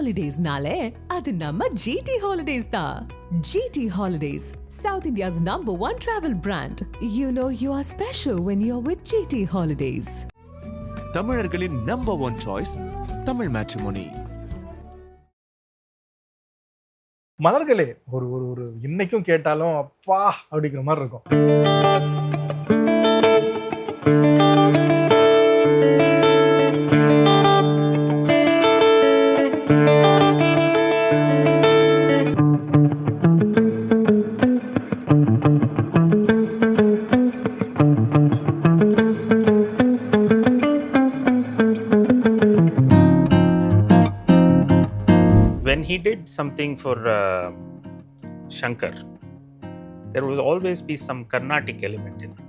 holidaysனாலே அது நம்ம GT Holidays தான். GT Holidays, South India's #1 travel brand. You know you are special when you're with GT Holidays. தமிழர்களின் #1 choice Tamil matrimony. மலர்களே ஒரு ஒரு ஒரு இன்னைக்கும் கேட்டாலும் அப்பா அப்படிங்கிற மாதிரி இருக்கும். When he did something for Shankar, there will always be some Carnatic element in it.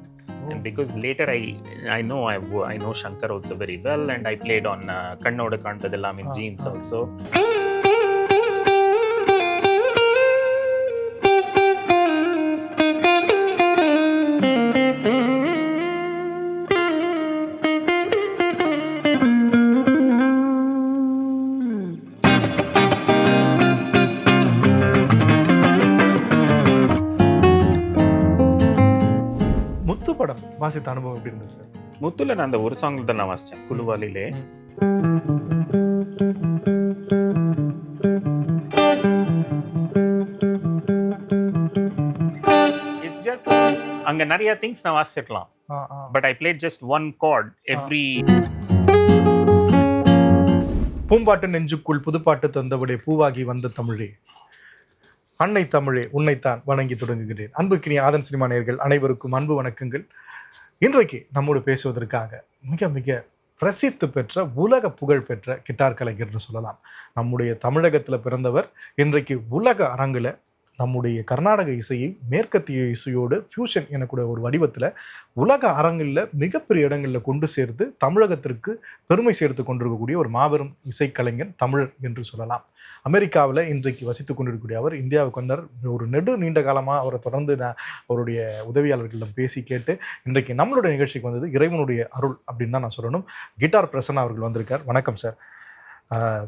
And because later I know Shankar also very well, and I played on Kannodu Kanbathellam in Jeans also. முத்து படம் வாசித்த அனுபவம் எப்படி இருந்தது sir? முத்துல நான் அந்த ஒரு சாங்ல தான் நான் வாசிச்சேன், குலுவாலிலே. It's just அங்க நிறைய திங்ஸ் நான் வாசிச்சிடலாம், but I played just one chord every. பூம்பாட்டு நெஞ்சுக்குள் புதுப்பாட்டு தந்தபடி பூவாகி வந்த தமிழே, அன்னை தமிழே உன்னைத்தான் வணங்கி தொடங்குகிறேன். அன்புக்கினிய ஆதன் சினிமா நேயர்கள் அனைவருக்கும் அன்பு வணக்கங்கள். இன்றைக்கு நம்மோடு பேசுவதற்காக மிக மிக பிரசித்தி பெற்ற உலக புகழ் பெற்ற கிட்டார் கலைஞர்னு சொல்லலாம். நம்முடைய தமிழகத்தில் பிறந்தவர் இன்றைக்கு உலக அரங்கில் நம்முடைய கர்நாடக இசையை மேற்கத்திய இசையோடு ஃபியூஷன் எனக்கூடிய ஒரு வடிவத்தில் உலக அரங்கில் மிகப்பெரிய இடங்களில் கொண்டு சேர்த்து தமிழகத்திற்கு பெருமை சேர்த்து கொண்டிருக்கக்கூடிய ஒரு மாபெரும் இசைக்கலைஞர் தமிழர் என்று சொல்லலாம். அமெரிக்காவில் இன்றைக்கு வசித்து கொண்டிருக்கக்கூடிய அவர் இந்தியாவுக்கு வந்தார். ஒரு நீண்ட காலமாக அவரை தொடர்ந்து நான் அவருடைய உதவியாளர்களிடம் பேசி கேட்டு இன்றைக்கு நம்மளுடைய நிகழ்ச்சிக்கு வந்தது இறைவனுடைய அருள் அப்படின்னு தான் நான் சொல்லணும். கிட்டார் பிரசன்னா அவர்கள் வந்திருக்கார். வணக்கம் சார்.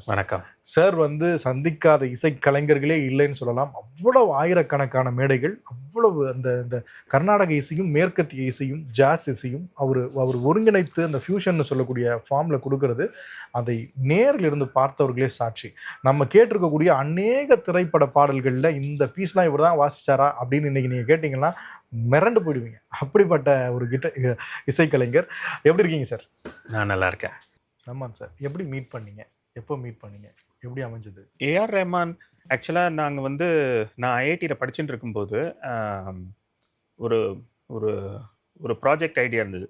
வணக்கம் சார். சந்திக்காத இசைக்கலைஞர்களே இல்லைன்னு சொல்லலாம். அவ்வளவு ஆயிரக்கணக்கான மேடைகள், அவ்வளவு அந்த கர்நாடக இசையும் மேற்கத்திய இசையும் ஜாஸ் இசையும் அவர் ஒருங்கிணைத்து அந்த ஃபியூஷன் சொல்லக்கூடிய ஃபார்மில் கொடுக்கறது, அதை நேரில் இருந்து பார்த்தவர்களே சாட்சி. நம்ம கேட்டிருக்கக்கூடிய அநேக திரைப்பட பாடல்களில் இந்த பீஸ்லாம் இவர் தான் வாசிச்சாரா அப்படின்னு இன்னைக்கு நீங்கள் கேட்டிங்கன்னா மிரண்டு போயிடுவீங்க. அப்படிப்பட்ட ஒரு இசைக்கலைஞர். எப்படி இருக்கீங்க சார்? நான் நல்லா இருக்கேன். ஆமாம் சார். எப்படி மீட் பண்ணீங்க? எப்போ மீட் பண்ணீங்க? எப்படி அமைஞ்சது? AR ரஹ்மான் ஆக்சுவலாக நாங்கள் நான் ஐஐடியில் படிச்சுட்டு இருக்கும்போது ஒரு ஒரு ஒரு ப்ராஜெக்ட் ஐடியா இருந்தது.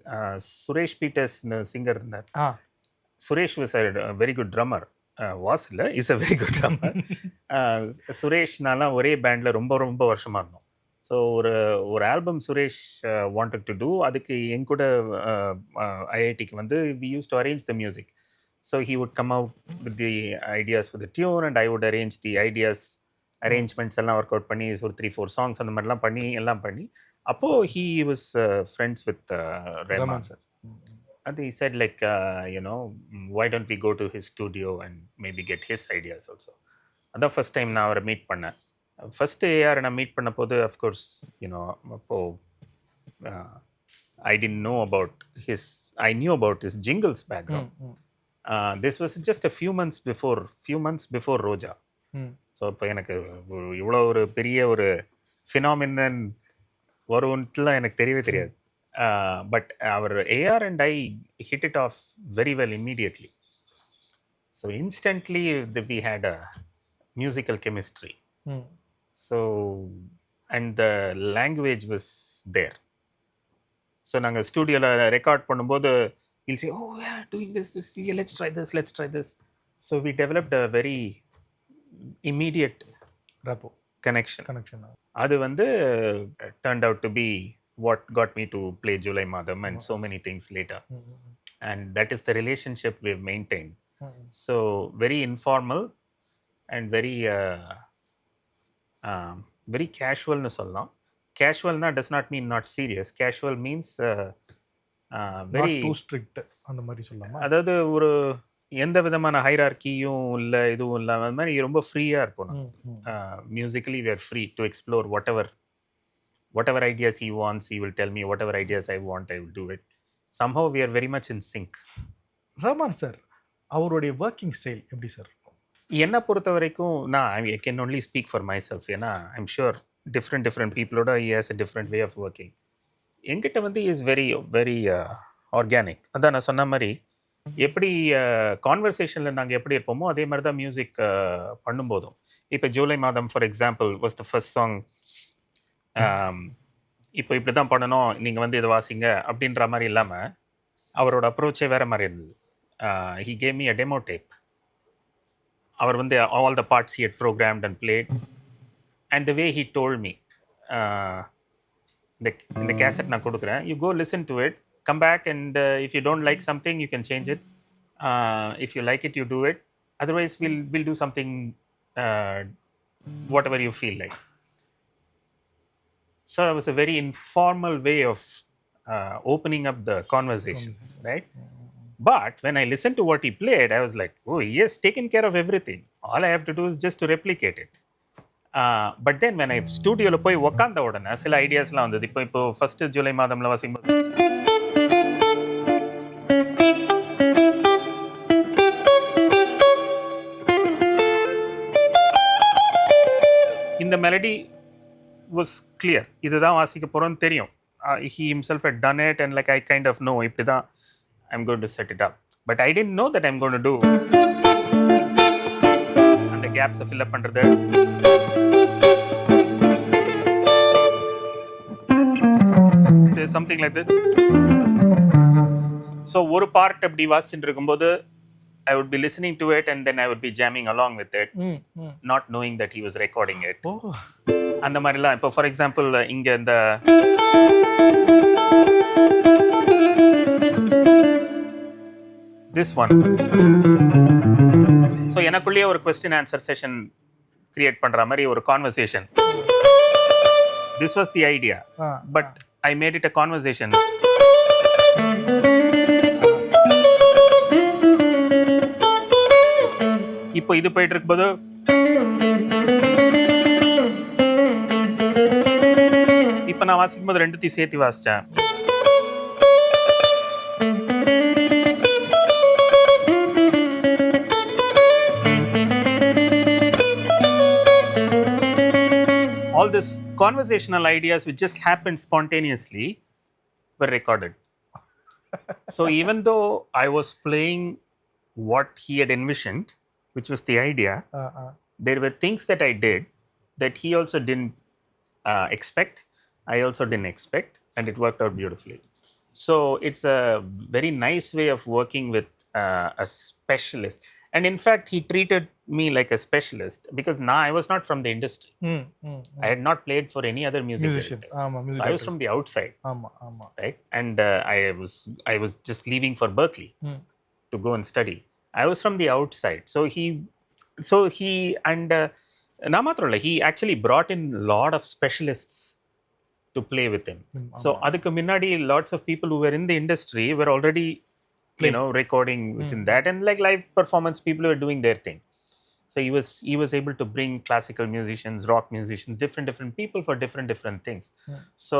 சுரேஷ் பீட்டர்ஸ்னு சிங்கர் இருந்தார். Suresh was a very good drummer. Was இல்லை, is a very good drummer. சுரேஷ்னாலாம் ஒரே பேண்டில் ரொம்ப ரொம்ப வருஷமாக இருந்தோம். ஸோ ஒரு album Suresh wanted to do. அதுக்கு என் கூட ஐஐடிக்கு we use to arrange the music. So he would come out with the ideas for the tune and I would arrange the ideas, arrangements எல்லாம் ஒர்க் அவுட் பண்ணி ஒரு 3-4 songs அந்த மாதிரிலாம் பண்ணி அப்போ he was friends with Rahman sir. And he said like why don't we go to his studio and maybe get his ideas also. அதான் first time நான் அவரை மீட் பண்ணேன். ஃபர்ஸ்ட் AR நான் மீட் பண்ண போது அஃப்கோர்ஸ் அப்போ I didn't know about I knew about his jingles background. This was just a few months before Roja. So இப்போ எனக்கு இவ்வளோ ஒரு பெரிய ஒரு ஃபினாமினன் வரும்ட்டுலாம் எனக்கு தெரியவே தெரியாது. பட் அவர் AR and I hit it off very well immediately. So instantly we had a musical chemistry. So and the language was there. So நாங்கள் ஸ்டூடியோவில் ரெக்கார்ட் பண்ணும்போது he'll say, oh yeah, doing this, yeah, let's try this. So we developed a very immediate rapport connection. அது turned out to be what got me to play July Madam and so many things later. And that is the relationship we've maintained. So very informal and very very casual nu sollalam. Casual does not mean not serious. Casual means very too strict அந்த மாதிரி சொல்லலாமா? அதாவது ஒரு எந்த விதமான ஹைரார்க்கியும் இல்லை, இதுவும் இல்லாமல் அது மாதிரி ரொம்ப ஃப்ரீயாக இருப்போம். Musically we are free to explore whatever ideas he wants, he will tell me. Whatever ideas I want, I will do it. Somehow we are very much in sync. Rahman sir அவருடைய ஒர்க்கிங் ஸ்டைல் எப்படி சார்? என்னை பொறுத்த வரைக்கும் நான் I can only speak for myself. ஏன்னா I'm sure different பீப்புளோட he has a different way of working. என்கிட்ட வந்து இஸ் வெரி வெரி ஆர்கானிக். அதான் நான் சொன்ன மாதிரி எப்படி கான்வர்சேஷனில் நாங்கள் எப்படி இருப்போமோ அதே மாதிரி தான் மியூசிக் பண்ணும்போதும். இப்போ ஜூலை மாதம் for example was the first song. இப்போ இப்படி தான் பண்ணணும், நீங்கள் வந்து இதை வாசிங்க அப்படின்ற மாதிரி இல்லாமல் அவரோட அப்ரோச்சே வேறு மாதிரி இருந்தது. He gave me a demo tape. அவர் வந்து all the parts he had programmed and played and the way he told me, இந்த கேசட் நான் கொடுக்குறேன், you go listen to it, come back and if you don't like something you can change it, if you like it you do it, otherwise we'll do something, whatever you feel like. So it was a very informal way of opening up the conversation, right? But when I listened to what he played, I was like, oh, he has taken care of everything, all I have to do is just to replicate it. But then when I studio போய் உட்கார்ந்த உடனே சில ஐடியாஸ்லாம் வந்தது. இப்போ first July மாதம்ல வாசிக்கும்போது இந்த melody was clear, இதுதான் வாசிக்க போறோம்னு தெரியும். He himself had done it and like I kind of know இப்படிதான் I'm going to set it up. But I didn't know that I'm going to do அந்த gaps fill up பண்றது, something like that. So ஒரு part அப்படி வாசிச்சுட்டு இருக்கும்போது I would be listening to it and then I would be jamming along with it, not knowing that he was recording it. அந்த மாதிரிலாம் இப்போ for example இங்கே இந்த this one. ஸோ எனக்குள்ளேயே ஒரு கொஸ்டின் ஆன்சர் செஷன் கிரியேட் பண்ணுற மாதிரி ஒரு conversation. This was the idea, but I made it a conversation. இப்போ இது போயிட்டு இருக்கும்போது இப்போ நான் வாசிக்கும்போது ரெண்டுத்தையும் சேர்த்து வாசிச்சேன். All this conversational ideas which just happened spontaneously were recorded. So even though I was playing what he had envisioned, which was the idea, there were things that I did that he also didn't expect, I also didn't expect, and it worked out beautifully. So it's a very nice way of working with a specialist. And in fact, he treated me like a specialist because now I was not from the industry. I had not played for any other musicians. So I was from the outside, right? And I was just leaving for Berkeley to go and study. I was from the outside. So he and Namatrola, he actually brought in a lot of specialists to play with him. So adukku munnadi lots of people who were in the industry were already recording within that, and like live performance people were doing their thing. So he was able to bring classical musicians, rock musicians, different people for different things. So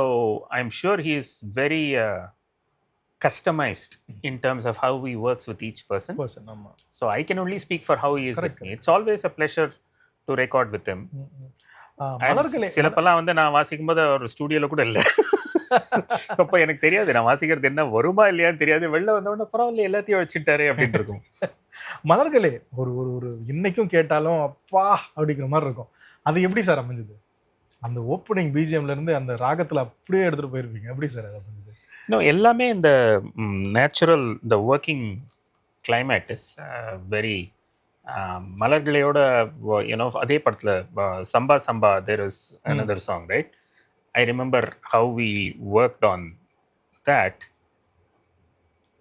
I'm sure he is very customized in terms of how he works with each person. So I can only speak for how he is with me. It's always a pleasure to record with him. சிலப்பெல்லாம் வந்து நான் வாசிக்கும்போது ஒரு ஸ்டூடியோல கூட இல்லை. அப்போ எனக்கு தெரியாது நான் வாசிக்கிறது என்ன வருமா இல்லையான்னு தெரியாது. வெளில வந்தோடனே பரவாயில்ல எல்லாத்தையும் வச்சுட்டாரு அப்படின்னு இருக்கும். மலர்களே ஒரு ஒரு ஒரு இன்னைக்கும் கேட்டாலும் அப்பா அப்படிங்கிற மாதிரி இருக்கும். அது எப்படி சார் அமைஞ்சது? அந்த ஓப்பனிங் பிஜிஎம்ல இருந்து அந்த ராகத்துல அப்படியே எடுத்துட்டு போயிருப்பீங்க. எப்படி சார் அது அமைஞ்சது? இன்னும் எல்லாமே இந்த நேச்சுரல் இந்த ஒர்க்கிங் கிளைமேட் இஸ் வெரி மலர்களையோட அதே படத்தில் சம்பா சம்பா there is another song, right? I remember how we worked on that.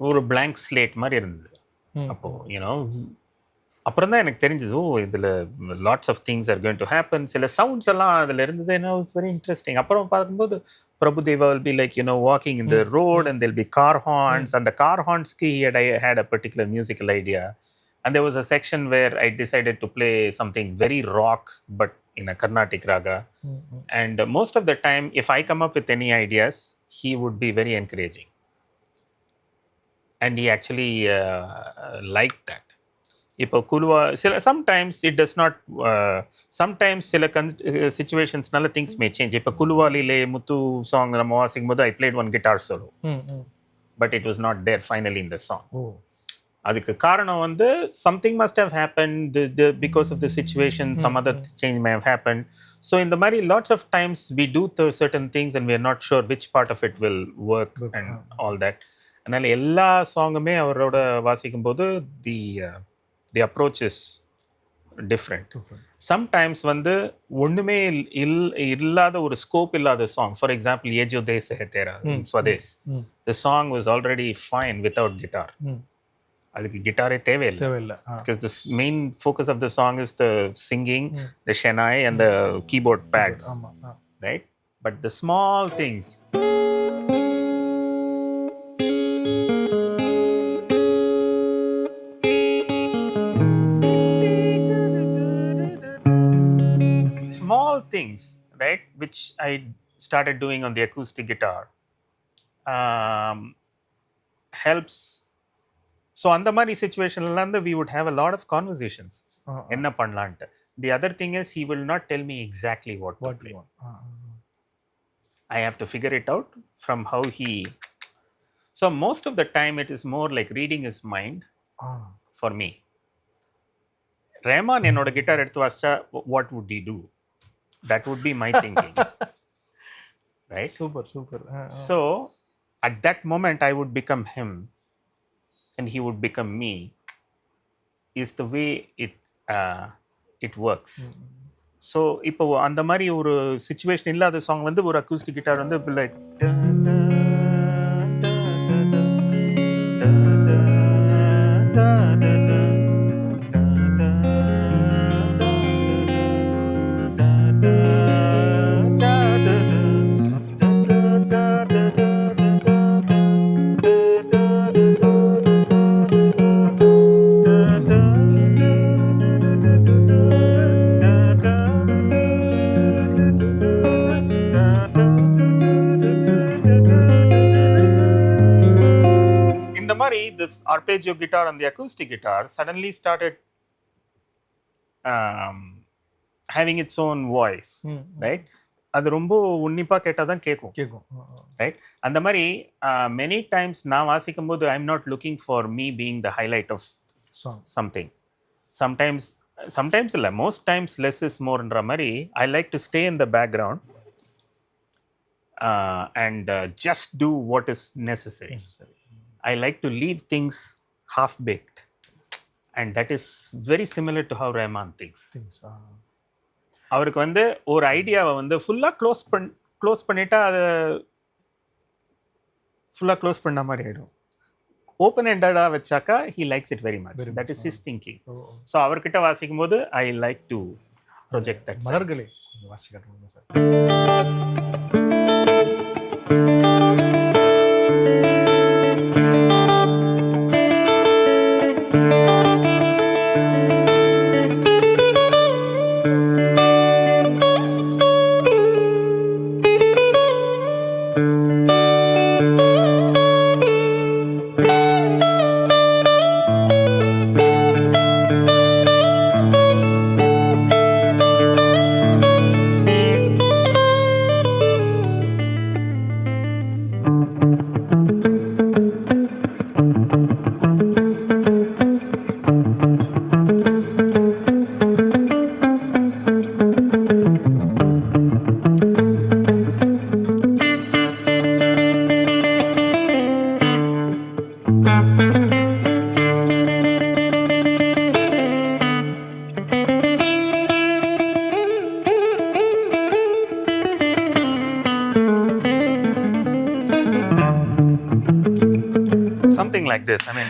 ஒரு blank slate மாதிரி இருந்தது அப்போ. அப்புறம் தான் எனக்கு தெரிஞ்சது இதில் lots of things are going to happen. சில சவுண்ட்ஸ் எல்லாம் அதில் இருந்தது. It's very interesting. அப்புறம் பார்க்கும்போது Prabhudeva will be like walking in the road and there'll be car horns. அந்த car hornsக்கு he had a particular musical idea. And there was a section where I decided to play something very rock, but in a Carnatic raga. And most of the time, if I come up with any ideas, he would be very encouraging. And he actually liked that. இப்போ குழுவா sometimes it does not sometimes சில situationsனால things may change. இப்போ குழுவாலிலே முத்து song நம்ம வாசிக்கும் போது I played one guitar solo, but it was not there finally in the song. அதுக்கு காரணம் வந்து something must have happened because of the situation, some other change may have happened. So in the மாதிரி lots of times we do certain things and we are not sure which part of it will work and all that. அதனால எல்லா சாங்குமே அவரோட வாசிக்கும் போது the approach is different. Sometimes வந்து ஒண்ணுமே இல்லாத ஒரு ஸ்கோப் இல்லாத சாங், ஃபார் எக்ஸாம்பிள் ये जो देश है तेरा स्वदेश, the song was already fine without guitar. அதுக்கு கிட்டாரே தேவையில்லை, because the main focus of the song is the singing, the shenai and the keyboard pads, right? But the small things, small things, right, which I started doing on the acoustic guitar, helps. So அந்த மாதிரி சிச்சுவேஷன்ல இருந்து we would have a lot of conversations. என்ன பண்ணலாம்ட்டு. The other thing is he will not tell me exactly what to play. I have to figure it out from how he. So most of the time it is more like reading his mind for me. Rahman என்னோட guitar எடுத்து வாசிச்சா what would he do? That would be my thinking. Right? Super. So at that moment I would become him and he would become me, is the way it works. So இப்போ அந்த மாதிரி ஒரு situation இல்லாத song வந்து ஒரு acoustic guitar வந்து like this arpeggio guitar on the acoustic guitar suddenly started having its own voice, right? அது ரொம்ப உன்னிப்பா கேட்டா தான் கேட்கும், right? அந்த மாதிரி many times நான் வாசிக்கும் போது I'm not looking for me being the highlight of something. Sometimes இல்ல, most times less is more ன்ற மாதிரி I like to stay in the background and just do what is necessary. I like to leave things half-baked, and that is very similar to how Rahman thinks. அவருக்கு வந்து ஒரு ஐடியாவை வந்து ஃபுல்லாக close பண்ணிட்டா அதை ஃபுல்லாக க்ளோஸ் பண்ண மாதிரி ஆகிடும். ஓப்பன் எண்டடாக வச்சாக்கா he likes it very much. That is his thinking. So அவர்கிட்ட வாசிக்கும் போது I like to project that. மலர்களே வாசிக்கணும் sir. Like this, I mean,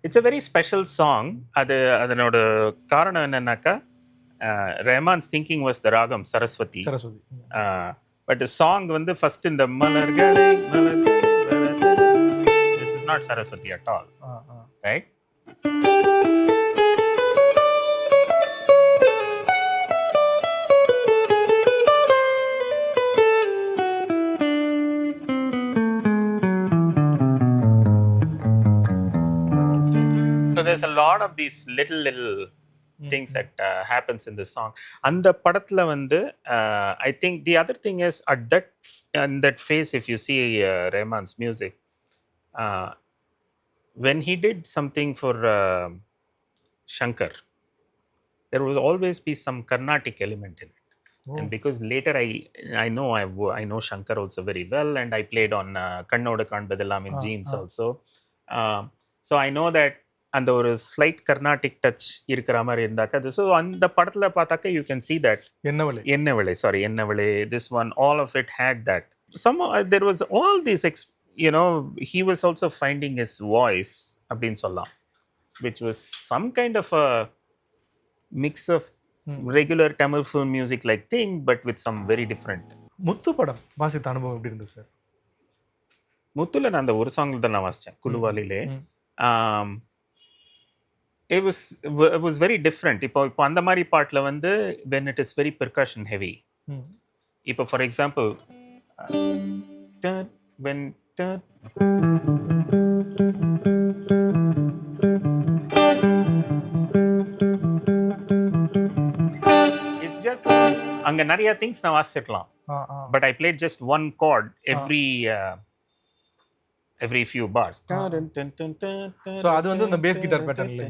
it's a very special song. அதனோட காரணம் என்னன்னாக்கா Rahman's thinking was the ragam Saraswati. But the song வந்து first in the மலர்களே this is not Saraswati at all, right? there's a lot of these little things that happens in the song. அந்த படத்துல வந்து I think the other thing is at that phase, if you see Rahman's music, when he did something for Shankar, there will always be some Carnatic element in it. And because later I know Shankar also very well, and I played on Kannodu Kanbathellam in Jeans also. So I know that அந்த ஒரு slide Carnatic touch இருக்கிற மாதிரி இருந்தாக்க, so அந்த படத்தில் பார்த்தாக்க you can see that Ennavale this one, all of it had that. There was all these he was also finding his voice அப்படின்னு சொல்லலாம், which was some kind of a mix of regular Tamil film music like thing, but with some very different. முத்து படம் வாசித்த அனுபவம் எப்படி இருந்தது sir? முத்துல நான் அந்த ஒரு சாங்ல தான் நான் வாசிச்சேன், குலுவாலிலே. It was very different. இப்போ அந்த மாதிரி பாட்டில் வந்து when it is very percussion heavy. இப்போ for example, when it's just அங்க நிறைய things நான் வாசிச்சிருக்கலாம், but I played just one chord every few bars. So அது வந்து அந்த பேஸ் கிட்டார் பேட்டர்ன்ல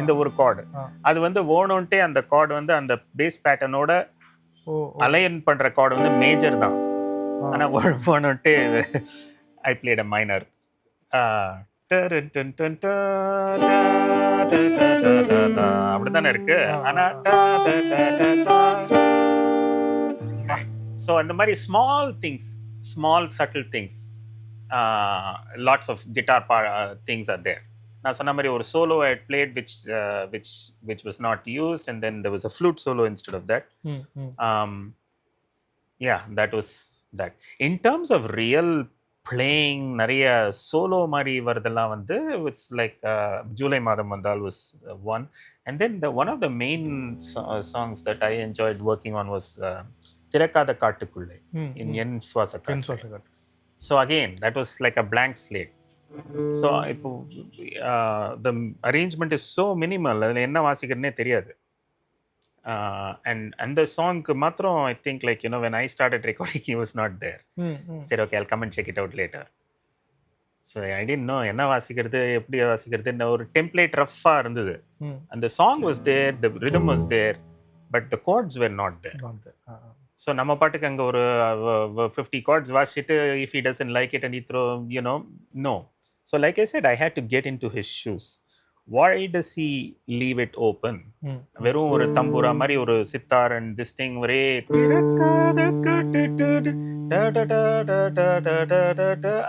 இந்த ஒரு கார்டு அது வந்து ஓனோன்ட்டே அந்த கார்டு வந்து அந்த பேஸ் பேட்டர்னோட அலைன் பண்ற கார்டு வந்து மேஜர் தான், ஆனா ஓனோன்ட்டே I played a minor. அப்படிதானே இருக்கு. ஆனா ஸோ அந்த மாதிரி small subtle things, lots of guitar things are there. நான் சொன்ன மாதிரி ஒரு solo I had played which was not used, and then there was a flute solo instead of that. Yeah, that was that. In terms of real playing, நிறைய solo மாதிரி வரதெல்லாம் வந்து it's like July மாதம் வந்தால் was one, and then one of the main songs that I enjoyed working on was திறக்காத காட்டுக்குள்ளே in என் சுவாச காற்று. So again, that was like a blank slate. So the arrangement is so minimal, அதில் என்ன வாசிக்கிறதுனே தெரியாது. And the song matram, I think, like, when I started recording, he was not there. Said, okay, I'll come and check it out later. So I didn't know என்ன வாசிக்கிறது எப்படி வாசிக்கிறதுன்னு ஒரு template ரஃப்பாக இருந்தது. And the song was there, the rhythm was there, but the chords were not there. So நம்ம பாட்டுக்கு அங்கே ஒரு 50 chords வாசிட்டு, if he doesn't like it and he throw, no. So like I said, I had to get into his shoes. Why does he leave it open? வெறும் ஒரு தம்பூரா மாதிரி ஒரு sitar and this thing ஒரே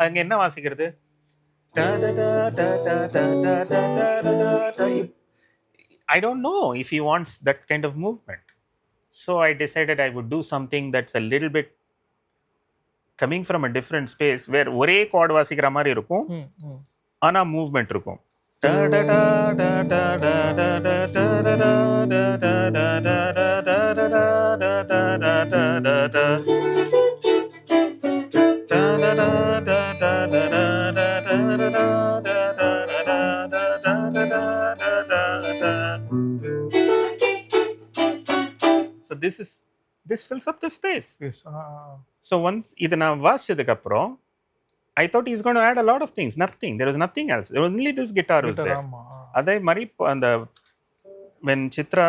அங்கே என்ன வாசிக்கிறது? I don't know if he wants that kind of movement. So I decided I would do something that's a little bit coming from a different space, where ஒரே chord வாசிக்கிற மாதிரி இருக்கும், ஆனா movement இருக்கும். So this fills up the space. Yes. So once இதை நான் வாசிச்சதுக்கு அப்புறம் I thought he's going to add a lot of things. Nothing. There was nothing else. There was only this guitar was there. அதே மாதிரி அந்த when Chitra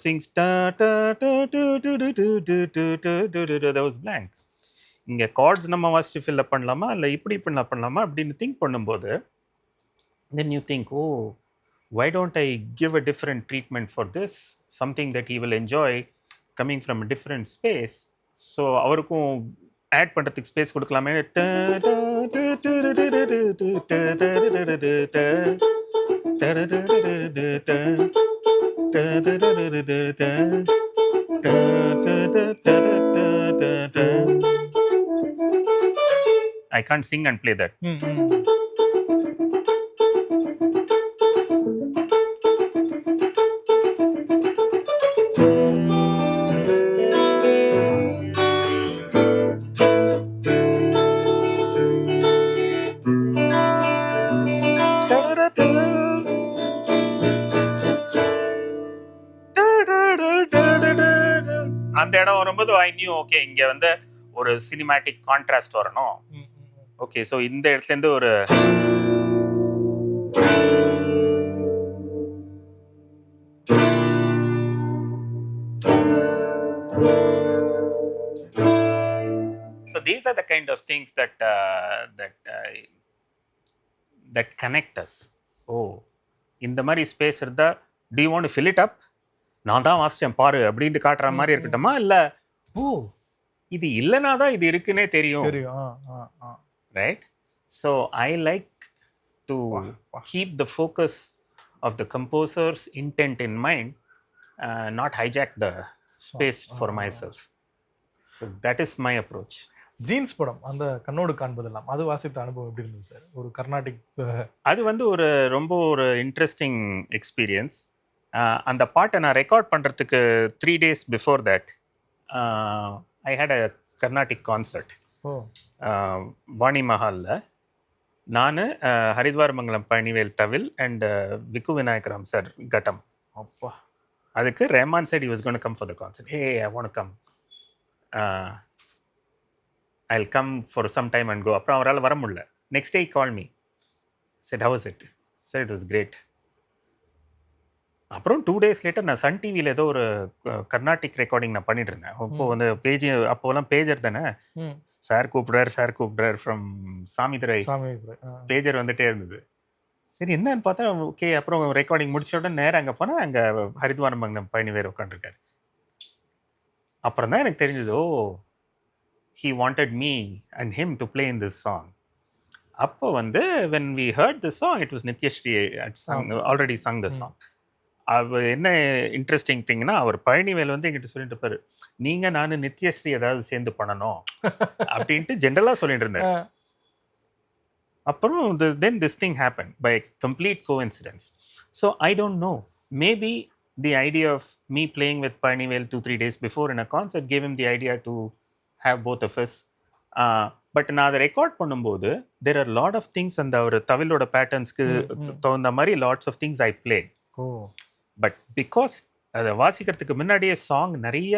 sings there was blank. இங்கே chords நம்ம வாசிச்சு fill up பண்ணலாமா இல்லை இப்படி பண்ணலாமா அப்படின்னு திங்க் பண்ணும்போது then you think, oh, why don't I give a different treatment for this? Something that he will enjoy coming from a different space. So அவருக்கும் ஆட் பண்ணுறதுக்கு ஸ்பேஸ் கொடுக்கலாமே. I can't sing and play that. அந்த இடம் வரும்போது I knew okay இங்க வந்து ஒரு cinematic contrast வரணும். ஓகே ஸோ இந்த இடத்துல இருந்து ஒரு so these are the kind of things that connect us. இந்த மாதிரி ஸ்பேஸ் இருந்தா do you want to fill it up? நான் தான் வாசிச்சேன் பாரு அப்படின்ட்டு காட்டுற மாதிரி இருக்கட்டுமா, இல்ல இது இல்லைனா தான் இது இருக்குன்னே தெரியும். Right. So I like to keep the focus of the composer's intent in mind, not hijack the space for myself. So that is my approach. Jeans படம் அந்த கண்ணோடு காண்பதெல்லாம் அது வாசித்த அனுபவம் எப்படி இருந்தது சார்? ஒரு கர்நாடிக் அது வந்து ஒரு ரொம்ப ஒரு இன்ட்ரெஸ்டிங் எக்ஸ்பீரியன்ஸ். அந்த பாட்டை நான் ரெக்கார்ட் பண்ணுறதுக்கு 3 days before that I had a Carnatic concert Vani மஹாலில். நான் ஹரித்வார் மங்கலம் பழனிவேல் தவில் அண்ட் விக்கு விநாயகராம் சார் கட்டம். அப்பா அதுக்கு Rahman said he was going to come for the concert. Hey, I want to come. I'll come for some time and go. அப்புறம் அவரால் வர முடியல. Next day he called me. Said, how was it? Said it was great. அப்புறம் 2 days later நான் Sun டிவியில் ஏதோ ஒரு Carnatic recording நான் பண்ணிட்டு இருந்தேன். அப்போ வந்து பேஜ் அப்போலாம் பேஜர் தானே, சார் கூப்பிடுறாரு ஃப்ரம் சாமிதுரை பேஜர் வந்துட்டே இருந்தது. சரி என்னன்னு பார்த்தா ஓகே. அப்புறம் ரெக்கார்டிங் முடிச்ச உடனே நேரம் அங்கே போனால் அங்கே ஹரித்வார் மங்கலம் பழனி வேறு உட்காந்துருக்காரு. அப்புறம் தான் எனக்கு தெரிஞ்சது, he wanted me and him to play in this song. அப்போ வந்து when we heard the song, it was Nityashree had already sung the song. அவர் என்ன இன்ட்ரெஸ்டிங் திங்னா, அவர் பழனிவேல் வந்து எங்கிட்ட சொல்லிட்டு இருப்பாரு, நீங்க நானு நித்யஸ்ரீ ஏதாவது சேர்ந்து பண்ணணும் அப்படின்ட்டு ஜென்ரலா சொல்லிட்டு இருந்தாரு. அப்புறம் then this thing happened by complete coincidence. So I don't know, maybe the idea of me playing with Panivel 2-3 days before in a concert gave him the idea to have both of us. But நான் அதை record பண்ணும்போது there are lot of things அந்த ஒரு தவிலோட பேட்டர்ன்ஸ்க்கு தகுந்த மாதிரி lots of things I played. But because அதை வாசிக்கிறதுக்கு முன்னாடியே சாங் நிறைய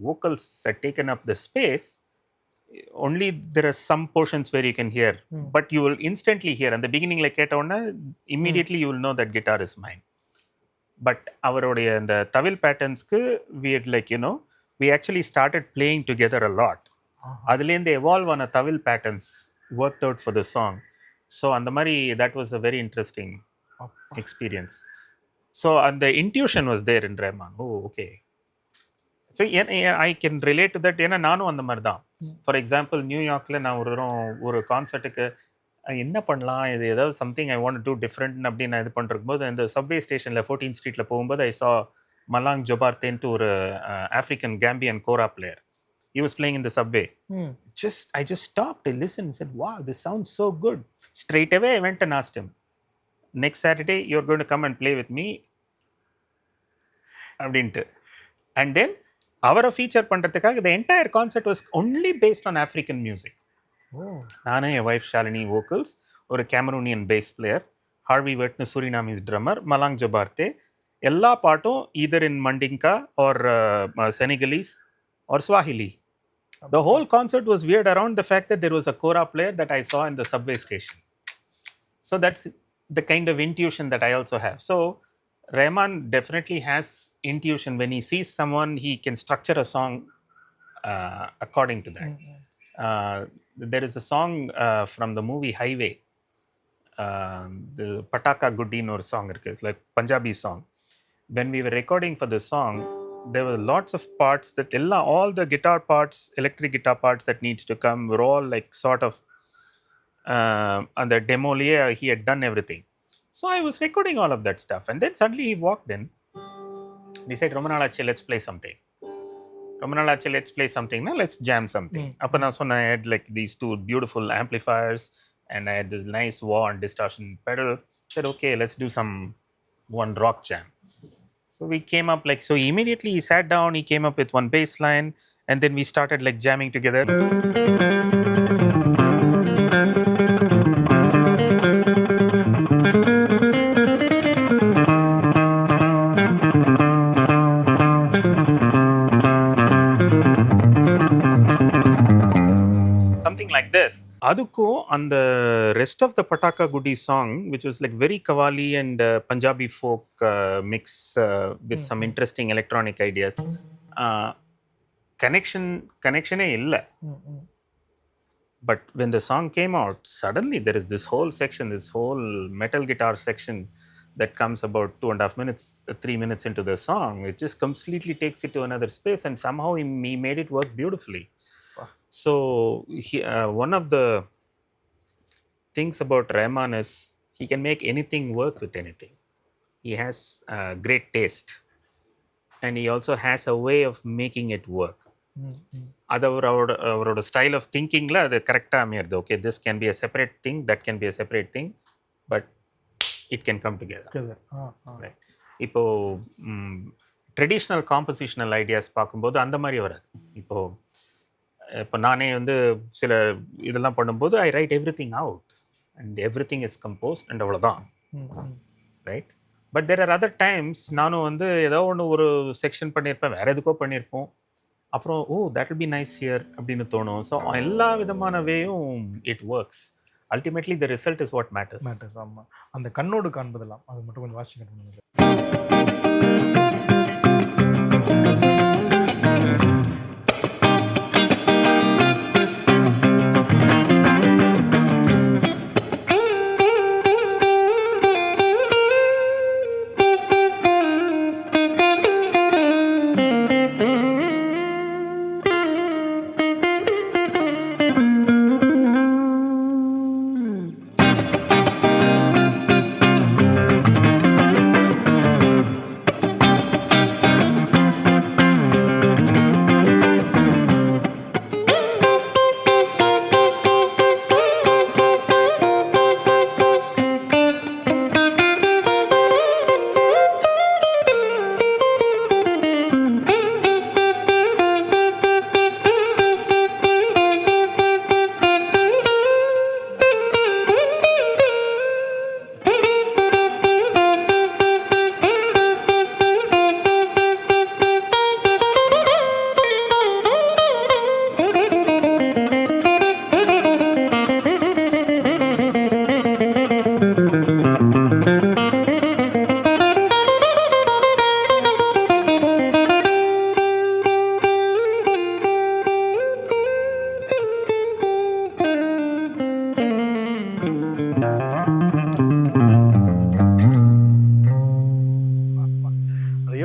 vocals had taken up the space, only there are some portions where you can hear, but you will instantly hear. And the beginning like கேட்ட உடனே immediately you will know that guitar is mine. But அவருடைய அந்த தவில் பேட்டர்ன்ஸ்க்கு we had like we actually started playing together a lot. அதுலேருந்து evolve ஆன தவில் patterns worked out for the song. So அந்த மாதிரி that was a very interesting experience. So and the intuition was there in Rahman. Okay. So I can relate to that. ஏன்னா நானும் அந்த மாதிரி தான். For example நியூயார்க்கில் நான் ஒரு கான்சர்ட்டுக்கு என்ன பண்ணலாம், இது ஏதாவது something I want to do different அப்படின்னு நான் இது பண்ணிருக்கும் போது இந்த சப்வே ஸ்டேஷனில் 14th ஸ்ட்ரீட்டில் போகும்போது ஐ சா மலாங் ஜொபார்த்தேன்ட்டு ஒரு African Gambian kora player. He was playing in the subway. I just stopped and listened and said, wow, this sounds so good. Straight away I went and asked him, next Saturday you're going to come and play with me அப்படின்ட்டு. And then அவரை feature பண்ணுறதுக்காக the entire concert was only based on African music. நானே என் wife Shalini vocals, ஒரு கேமரூனியன் base player, Harvey வெட்னு சுரினாமிஸ் drummer, மலாங் ஜொபார்த்தே, எல்லா பாட்டும் either in Mandinka or Senegalese or Swahili. The whole concert was weird around the fact that there was a kora player that I saw in the subway station. So that's the kind of intuition that I also have. So Rahman definitely has intuition. When he sees someone, he can structure a song according to that. There is a song from the movie Highway. The Pataka Guddin or song, it's like Punjabi song. When we were recording for the song, there were lots of parts that all the guitar parts, electric guitar parts that needs to come were all like sort of on the demo layer he had done everything. So I was recording all of that stuff, and then suddenly he walked in and he said, Romanalachi, let's play something. Romanalachi, let's play something. Now let's jam something. Appa na sonna I had like these two beautiful amplifiers and I had this nice wah and distortion pedal. I said, okay, let's do one rock jam. So we came up like, so immediately he sat down, he came up with one bass line, and then we started like jamming together. அதுக்கும் அந்த rest of the Patakha Guddi song which was like very qawwali and Punjabi folk mix with some interesting electronic ideas, கனெக்ஷனே இல்லை. But when the song came out, suddenly there is this whole section, this whole metal guitar section that comes about 2.5 minutes, 3 minutes into the song. It just completely takes it to another space, and somehow he made it work beautifully. Wow. So one of the things about Rahman is he can make anything work with anything. He has great taste, and he also has a way of making it work. அது அவரோட style of திங்கிங்கில் அது கரெக்டாக அமையிறது. Okay, this can be a separate thing, that can be a separate thing, but it can come together. Right. இப்போது traditional compositional ideas பார்க்கும்போது அந்த மாதிரி வராது. இப்போ நானே வந்து சில இதெல்லாம் பண்ணும்போது I write everything out and everything is composed and அவ்வளோதான். Right. But there are other times நானும் வந்து ஏதோ ஒன்று ஒரு செக்ஷன் பண்ணியிருப்பேன், வேறு எதுக்கோ பண்ணியிருப்போம், அப்புறம் that will be nice here அப்படின்னு தோணும். ஸோ எல்லா விதமான வேயும் it works. Ultimately the result is what matters. ஆமாம். அந்த கண்ணோடு காண்பதெல்லாம் அது மட்டும் கொஞ்சம் வாசிக்க.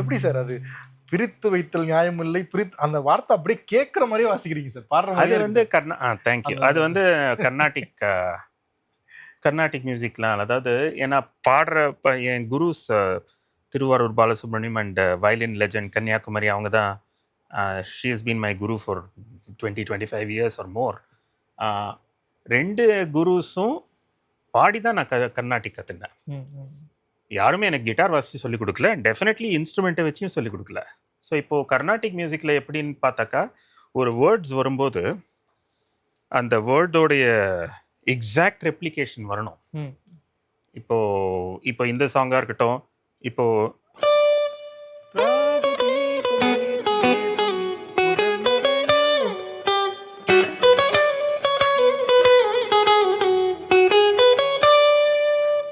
எப்படி சார் அது பிரித்து வைத்தல் நியாயம் இல்லை, அந்த வார்த்தை அப்படியே கேட்குற மாதிரியே வாசிக்கிறீங்க சார், பாடுற மாதிரி. அது வந்து தேங்க்யூ. அது வந்து கர்நாடிக் மியூசிக்லாம், அதாவது ஏன்னா பாடுற என் gurus Thiruvarur Balasubramaniam and violin legend Kanyakumari, அவங்க தான் she has been my guru for 20-25 years or more. ரெண்டு குருஸும் பாடி தான் நான் கர்நாடிக் கற்றுனேன். யாருமே எனக்கு கிட்டார் வாசித்து சொல்லிக் கொடுக்கல, டெஃபினெட்லி இன்ஸ்ட்ருமெண்ட்டை வச்சும் சொல்லிக் கொடுக்கல. ஸோ இப்போது கர்நாடிக் மியூசிக்கில் எப்படின்னு பார்த்தாக்கா, ஒரு வேர்ட்ஸ் வரும்போது அந்த வேர்டோடைய எக்ஸாக்ட் ரெப்ளிகேஷன் வரணும். இப்போ இந்த சாங்காக இருக்கட்டும், இப்போது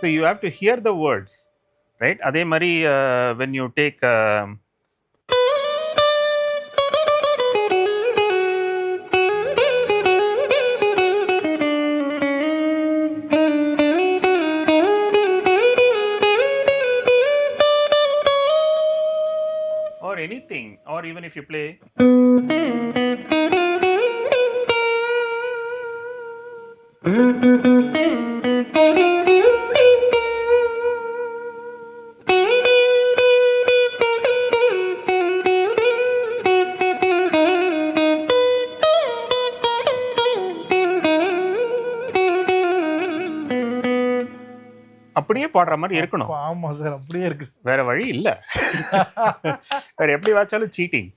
so you have to hear the words, right? அதே மாதிரி when you take or anything, or even if you play அப்படியே பாடுற மாதிரி இருக்கணும். ஆமா சார், அப்படியே இருக்கு, வேற வழி இல்லை. வேற எப்படி வாச்சாலும் சீட்டிங்.